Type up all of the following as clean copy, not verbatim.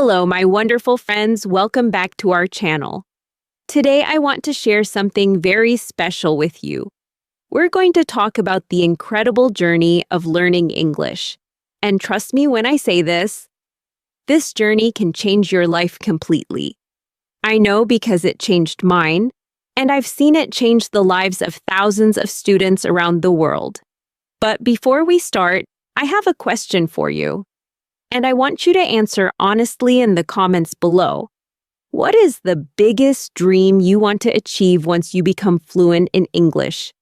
Hello, my wonderful friends. Welcome back to our channel. Today, I want to share something very special with you. We're going to talk about the incredible journey of learning English. And trust me when I say this journey can change your life completely. I know because it changed mine, and I've seen it change the lives of thousands of students around the world. But before we start, I have a question for you. And I want you to answer honestly in the comments below. What is the biggest dream you want to achieve once you become fluent in English?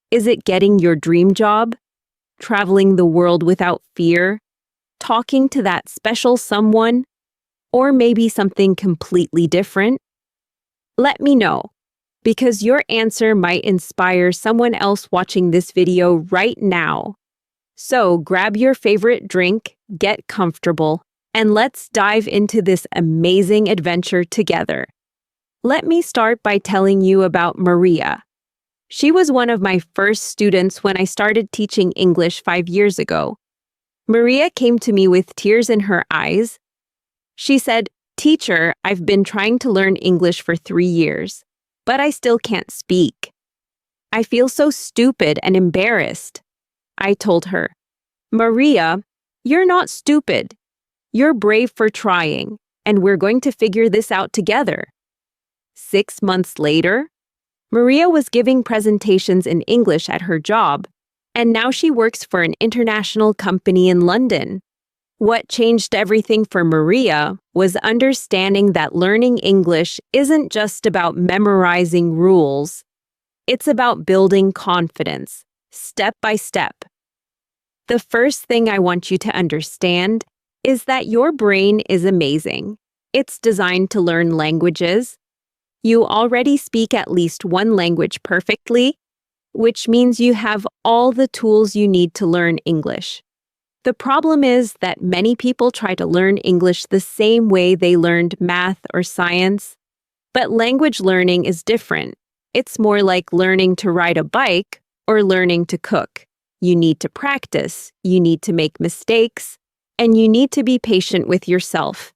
Is it getting your dream job? Traveling the world without fear? Talking to that special someone? Or maybe something completely different? Let me know, because your answer might inspire someone else watching this video right now. So grab your favorite drink, get comfortable, and let's dive into this amazing adventure together. Let me start by telling you about Maria. She was one of my first students when I started teaching English 5 years ago. Maria came to me with tears in her eyes. She said, "Teacher, I've been trying to learn English for 3 years, but I still can't speak. I feel so stupid and embarrassed." I told her, "Maria, you're not stupid. You're brave for trying, and we're going to figure this out together." 6 months later, Maria was giving presentations in English at her job, and now she works for an international company in London. What changed everything for Maria was understanding that learning English isn't just about memorizing rules. It's about building confidence, step by step. The first thing I want you to understand is that your brain is amazing. It's designed to learn languages. You already speak at least one language perfectly, which means you have all the tools you need to learn English. The problem is that many people try to learn English the same way they learned math or science. But language learning is different. It's more like learning to ride a bike or learning to cook. You need to practice, you need to make mistakes, and you need to be patient with yourself.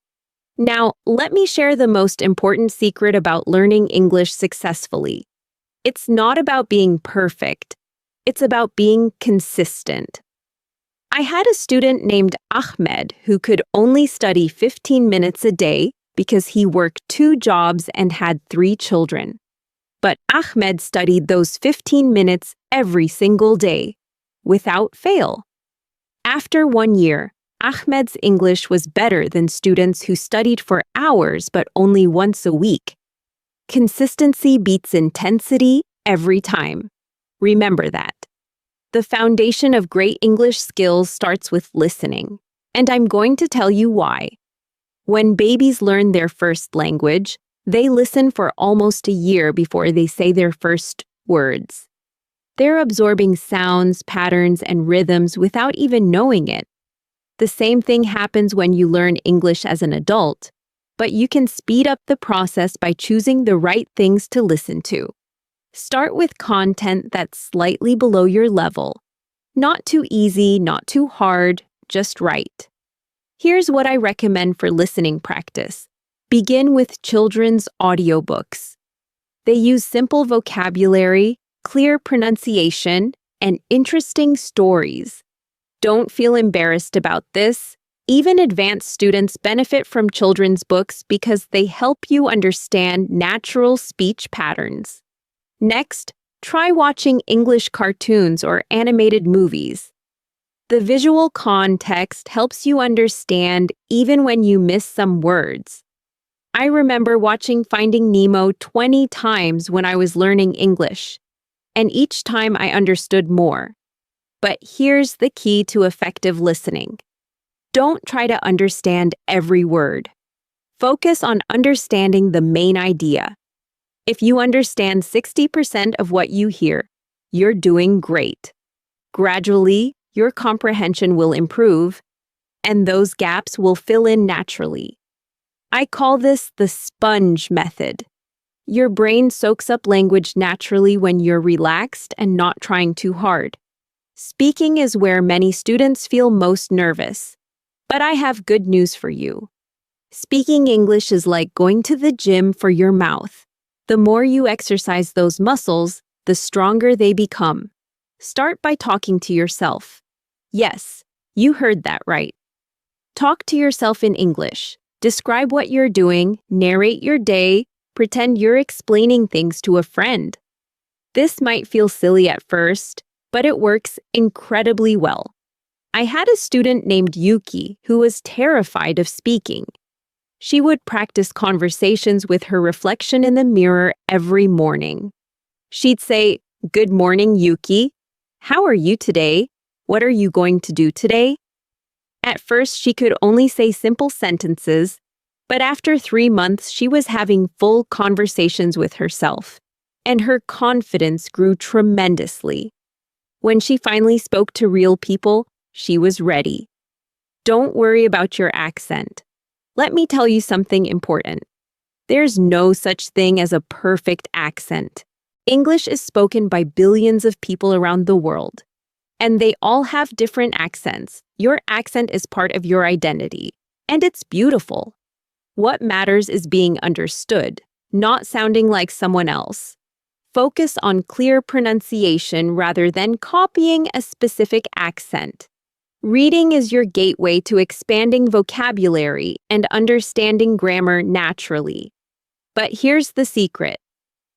Now, let me share the most important secret about learning English successfully. It's not about being perfect. It's about being consistent. I had a student named Ahmed who could only study 15 minutes a day because he worked 2 jobs and had 3 children. But Ahmed studied those 15 minutes every single day, without fail. After 1 year, Ahmed's English was better than students who studied for hours but only once a week. Consistency beats intensity every time. Remember that. The foundation of great English skills starts with listening, and I'm going to tell you why. When babies learn their first language, they listen for almost a year before they say their first words. They're absorbing sounds, patterns, and rhythms without even knowing it. The same thing happens when you learn English as an adult, but you can speed up the process by choosing the right things to listen to. Start with content that's slightly below your level. Not too easy, not too hard, just right. Here's what I recommend for listening practice. Begin with children's audiobooks. They use simple vocabulary, clear pronunciation, and interesting stories. Don't feel embarrassed about this. Even advanced students benefit from children's books because they help you understand natural speech patterns. Next, try watching English cartoons or animated movies. The visual context helps you understand even when you miss some words. I remember watching Finding Nemo 20 times when I was learning English, and each time I understood more. But here's the key to effective listening. Don't try to understand every word. Focus on understanding the main idea. If you understand 60% of what you hear, you're doing great. Gradually, your comprehension will improve, and those gaps will fill in naturally. I call this the sponge method. Your brain soaks up language naturally when you're relaxed and not trying too hard. Speaking is where many students feel most nervous. But I have good news for you. Speaking English is like going to the gym for your mouth. The more you exercise those muscles, the stronger they become. Start by talking to yourself. Yes, you heard that right. Talk to yourself in English. Describe what you're doing, narrate your day, pretend you're explaining things to a friend. This might feel silly at first, but it works incredibly well. I had a student named Yuki who was terrified of speaking. She would practice conversations with her reflection in the mirror every morning. She'd say, "Good morning, Yuki. How are you today? What are you going to do today?" At first, she could only say simple sentences, but after 3 months, she was having full conversations with herself, and her confidence grew tremendously. When she finally spoke to real people, she was ready. Don't worry about your accent. Let me tell you something important. There's no such thing as a perfect accent. English is spoken by billions of people around the world, and they all have different accents. Your accent is part of your identity, and it's beautiful. What matters is being understood, not sounding like someone else. Focus on clear pronunciation rather than copying a specific accent. Reading is your gateway to expanding vocabulary and understanding grammar naturally. But here's the secret.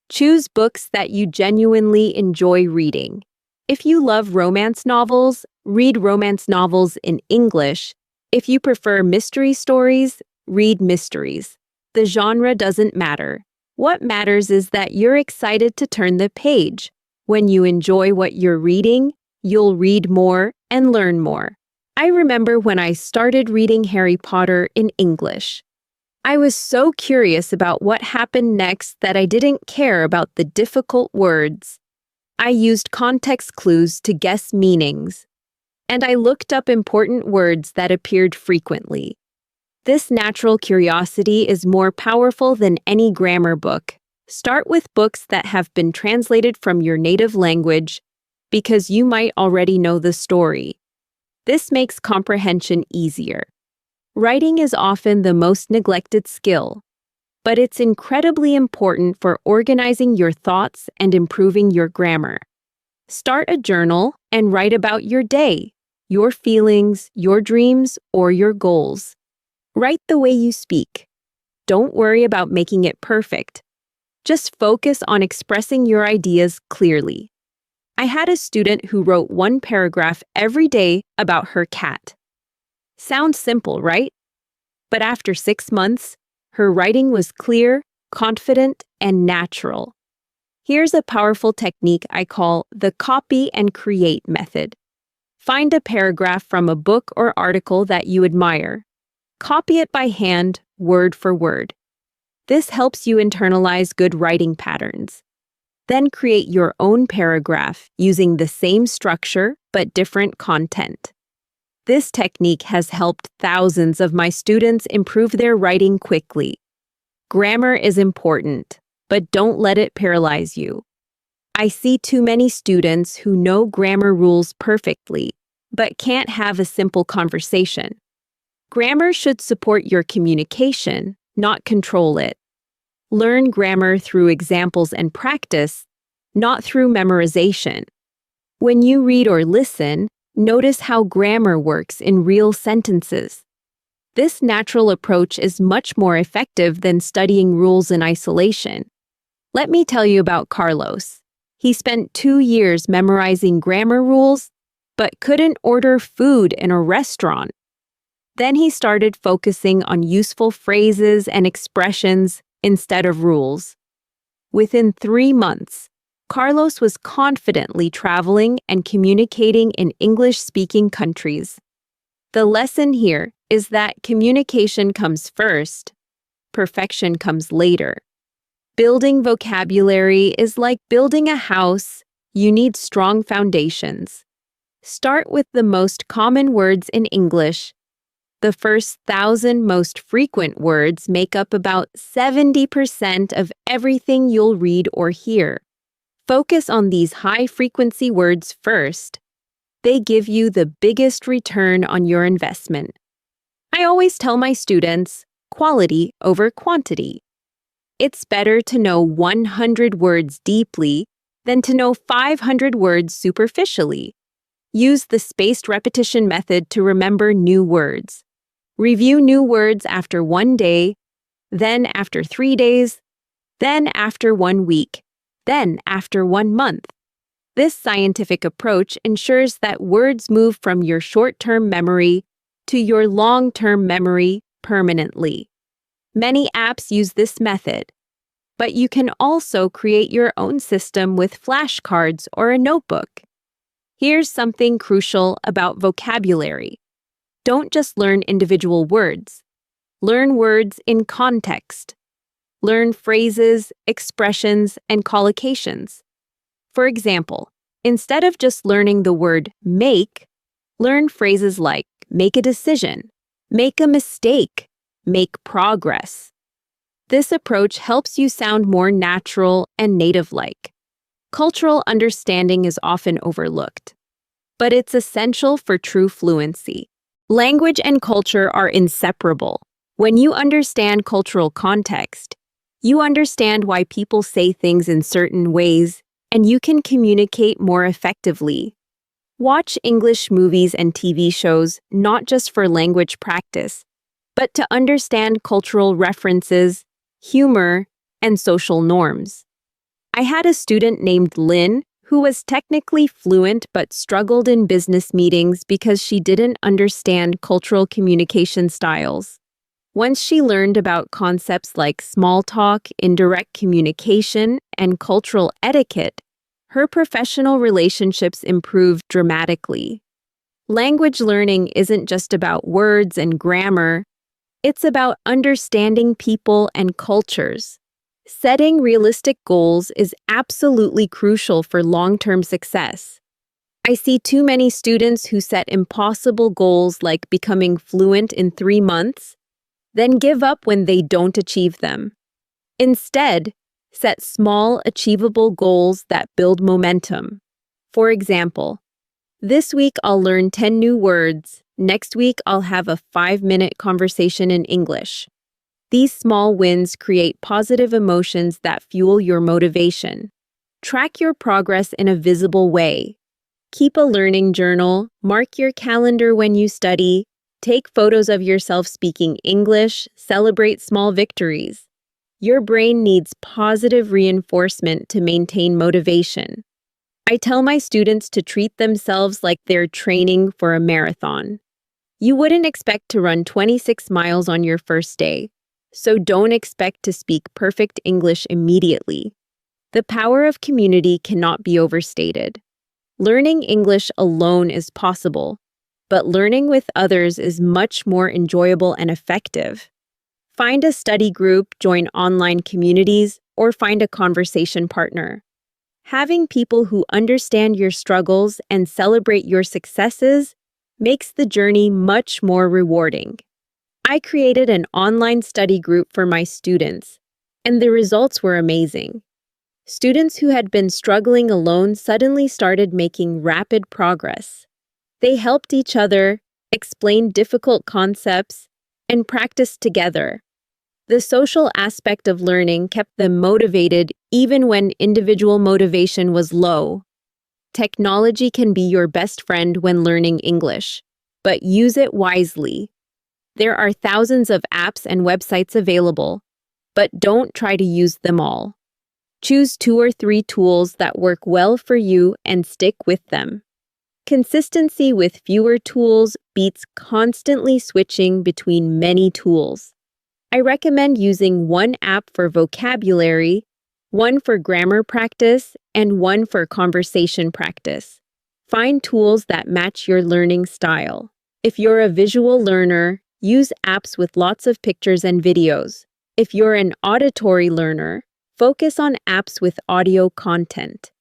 Choose books that you genuinely enjoy reading. If you love romance novels, read romance novels in English. If you prefer mystery stories, read mysteries. The genre doesn't matter. What matters is that you're excited to turn the page. When you enjoy what you're reading, you'll read more and learn more. I remember when I started reading Harry Potter in English. I was so curious about what happened next that I didn't care about the difficult words. I used context clues to guess meanings, and I looked up important words that appeared frequently. This natural curiosity is more powerful than any grammar book. Start with books that have been translated from your native language because you might already know the story. This makes comprehension easier. Writing is often the most neglected skill, but it's incredibly important for organizing your thoughts and improving your grammar. Start a journal and write about your day, your feelings, your dreams, or your goals. Write the way you speak. Don't worry about making it perfect. Just focus on expressing your ideas clearly. I had a student who wrote 1 paragraph every day about her cat. Sounds simple, right? But after 6 months, her writing was clear, confident, and natural. Here's a powerful technique I call the copy and create method. Find a paragraph from a book or article that you admire. Copy it by hand, word for word. This helps you internalize good writing patterns. Then create your own paragraph using the same structure but different content. This technique has helped thousands of my students improve their writing quickly. Grammar is important, but don't let it paralyze you. I see too many students who know grammar rules perfectly, but can't have a simple conversation. Grammar should support your communication, not control it. Learn grammar through examples and practice, not through memorization. When you read or listen, notice how grammar works in real sentences. This natural approach is much more effective than studying rules in isolation. Let me tell you about Carlos. He spent 2 years memorizing grammar rules, but couldn't order food in a restaurant. Then he started focusing on useful phrases and expressions instead of rules. Within 3 months, Carlos was confidently traveling and communicating in English-speaking countries. The lesson here is that communication comes first, perfection comes later. Building vocabulary is like building a house. You need strong foundations. Start with the most common words in English. The first 1,000 most frequent words make up about 70% of everything you'll read or hear. Focus on these high-frequency words first. They give you the biggest return on your investment. I always tell my students, quality over quantity. It's better to know 100 words deeply than to know 500 words superficially. Use the spaced repetition method to remember new words. Review new words after 1 day, then after 3 days, then after 1 week, then after 1 month. This scientific approach ensures that words move from your short-term memory to your long-term memory permanently. Many apps use this method, but you can also create your own system with flashcards or a notebook. Here's something crucial about vocabulary. Don't just learn individual words. Learn words in context. Learn phrases, expressions, and collocations. For example, instead of just learning the word make, learn phrases like make a decision, make a mistake, make progress. This approach helps you sound more natural and native-like. Cultural understanding is often overlooked, but it's essential for true fluency. Language and culture are inseparable. When you understand cultural context, you understand why people say things in certain ways, and you can communicate more effectively. Watch English movies and TV shows not just for language practice, but to understand cultural references, humor, and social norms. I had a student named Lynn who was technically fluent but struggled in business meetings because she didn't understand cultural communication styles. Once she learned about concepts like small talk, indirect communication, and cultural etiquette, her professional relationships improved dramatically. Language learning isn't just about words and grammar, it's about understanding people and cultures. Setting realistic goals is absolutely crucial for long-term success. I see too many students who set impossible goals like becoming fluent in 3 months, then give up when they don't achieve them. Instead, set small, achievable goals that build momentum. For example, this week I'll learn 10 new words. Next week I'll have a 5-minute conversation in English. These small wins create positive emotions that fuel your motivation. Track your progress in a visible way. Keep a learning journal, mark your calendar when you study, take photos of yourself speaking English, celebrate small victories. Your brain needs positive reinforcement to maintain motivation. I tell my students to treat themselves like they're training for a marathon. You wouldn't expect to run 26 miles on your first day, so don't expect to speak perfect English immediately. The power of community cannot be overstated. Learning English alone is possible, but learning with others is much more enjoyable and effective. Find a study group, join online communities, or find a conversation partner. Having people who understand your struggles and celebrate your successes makes the journey much more rewarding. I created an online study group for my students, and the results were amazing. Students who had been struggling alone suddenly started making rapid progress. They helped each other, explained difficult concepts, and practiced together. The social aspect of learning kept them motivated even when individual motivation was low. Technology can be your best friend when learning English, but use it wisely. There are thousands of apps and websites available, but don't try to use them all. Choose 2 or 3 tools that work well for you and stick with them. Consistency with fewer tools beats constantly switching between many tools. I recommend using one app for vocabulary, one for grammar practice, and one for conversation practice. Find tools that match your learning style. If you're a visual learner, use apps with lots of pictures and videos. If you're an auditory learner, focus on apps with audio content.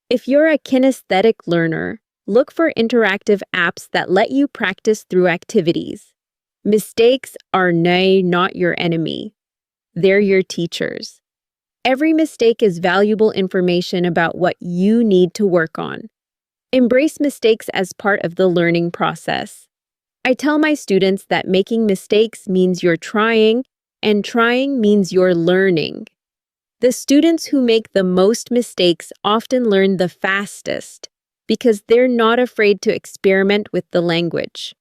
If you're a kinesthetic learner, look for interactive apps that let you practice through activities. Mistakes are not your enemy. They're your teachers. Every mistake is valuable information about what you need to work on. Embrace mistakes as part of the learning process. I tell my students that making mistakes means you're trying and trying means you're learning. The students who make the most mistakes often learn the fastest because they're not afraid to experiment with the language.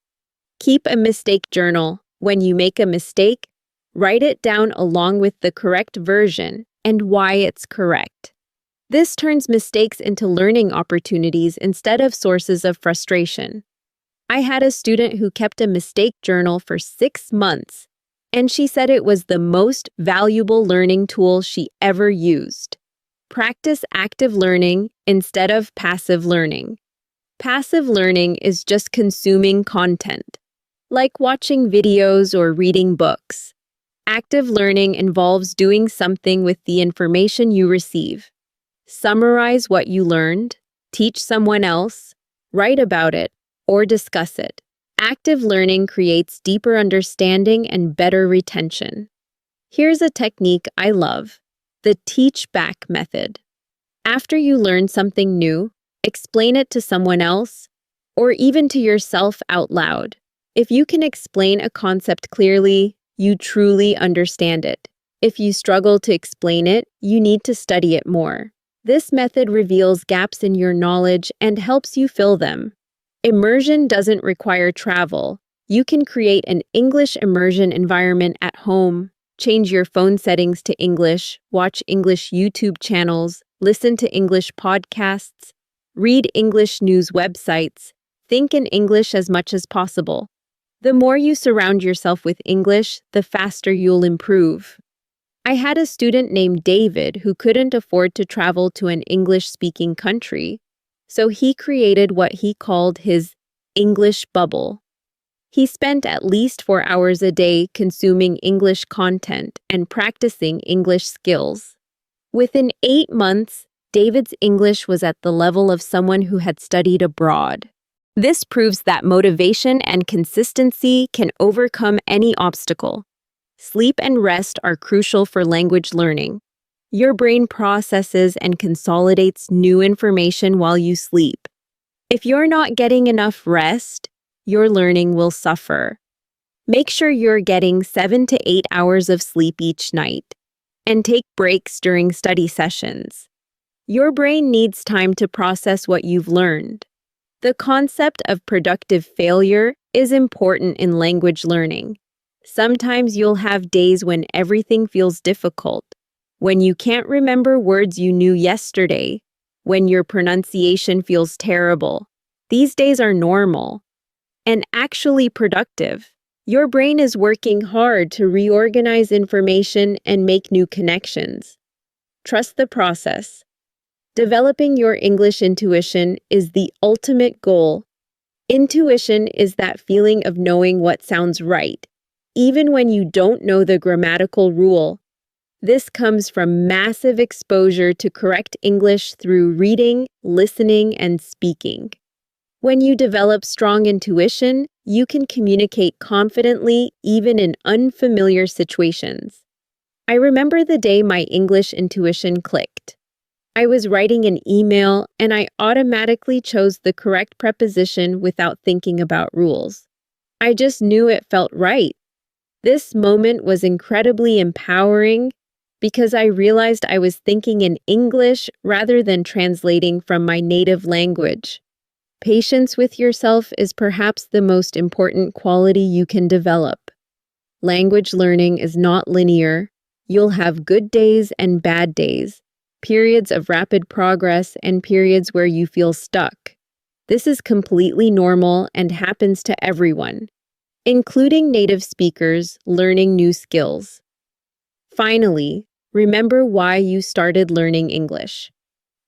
Keep a mistake journal. When you make a mistake, write it down along with the correct version and why it's correct. This turns mistakes into learning opportunities instead of sources of frustration. I had a student who kept a mistake journal for 6 months, and she said it was the most valuable learning tool she ever used. Practice active learning instead of passive learning. Passive learning is just consuming content, like watching videos or reading books. Active learning involves doing something with the information you receive. Summarize what you learned, teach someone else, write about it, or discuss it. Active learning creates deeper understanding and better retention. Here's a technique I love, the teach back method. After you learn something new, explain it to someone else, or even to yourself out loud. If you can explain a concept clearly, you truly understand it. If you struggle to explain it, you need to study it more. This method reveals gaps in your knowledge and helps you fill them. Immersion doesn't require travel. You can create an English immersion environment at home, change your phone settings to English, watch English YouTube channels, listen to English podcasts, read English news websites, think in English as much as possible. The more you surround yourself with English, the faster you'll improve. I had a student named David who couldn't afford to travel to an English-speaking country, so he created what he called his English bubble. He spent at least 4 hours a day consuming English content and practicing English skills. Within 8 months, David's English was at the level of someone who had studied abroad. This proves that motivation and consistency can overcome any obstacle. Sleep and rest are crucial for language learning. Your brain processes and consolidates new information while you sleep. If you're not getting enough rest, your learning will suffer. Make sure you're getting 7 to 8 hours of sleep each night, and take breaks during study sessions. Your brain needs time to process what you've learned. The concept of productive failure is important in language learning. Sometimes you'll have days when everything feels difficult, when you can't remember words you knew yesterday, when your pronunciation feels terrible. These days are normal and actually productive. Your brain is working hard to reorganize information and make new connections. Trust the process. Developing your English intuition is the ultimate goal. Intuition is that feeling of knowing what sounds right, even when you don't know the grammatical rule. This comes from massive exposure to correct English through reading, listening, and speaking. When you develop strong intuition, you can communicate confidently even in unfamiliar situations. I remember the day my English intuition clicked. I was writing an email and I automatically chose the correct preposition without thinking about rules. I just knew it felt right. This moment was incredibly empowering because I realized I was thinking in English rather than translating from my native language. Patience with yourself is perhaps the most important quality you can develop. Language learning is not linear. You'll have good days and bad days, periods of rapid progress and periods where you feel stuck. This is completely normal and happens to everyone, including native speakers learning new skills. Finally, remember why you started learning English.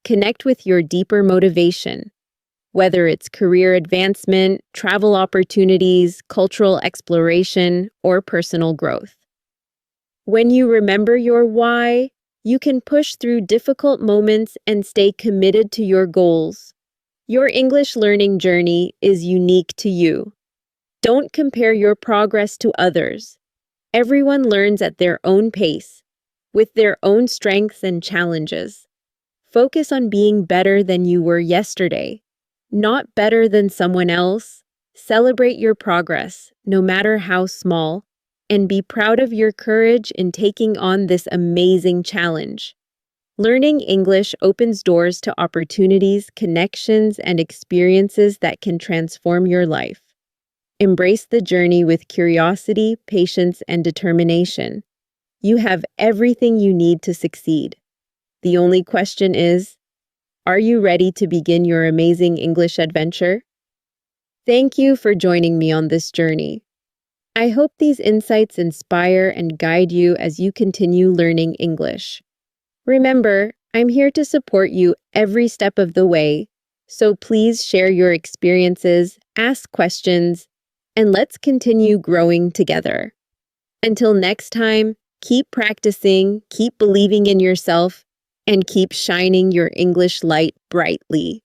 Connect with your deeper motivation, whether it's career advancement, travel opportunities, cultural exploration, or personal growth. When you remember your why, you can push through difficult moments and stay committed to your goals. Your English learning journey is unique to you. Don't compare your progress to others. Everyone learns at their own pace, with their own strengths and challenges. Focus on being better than you were yesterday, not better than someone else. Celebrate your progress, no matter how small. and be proud of your courage in taking on this amazing challenge. Learning English opens doors to opportunities, connections, and experiences that can transform your life. Embrace the journey with curiosity, patience, and determination. You have everything you need to succeed. The only question is, are you ready to begin your amazing English adventure? Thank you for joining me on this journey. I hope these insights inspire and guide you as you continue learning English. Remember, I'm here to support you every step of the way, so please share your experiences, ask questions, and let's continue growing together. Until next time, keep practicing, keep believing in yourself, and keep shining your English light brightly.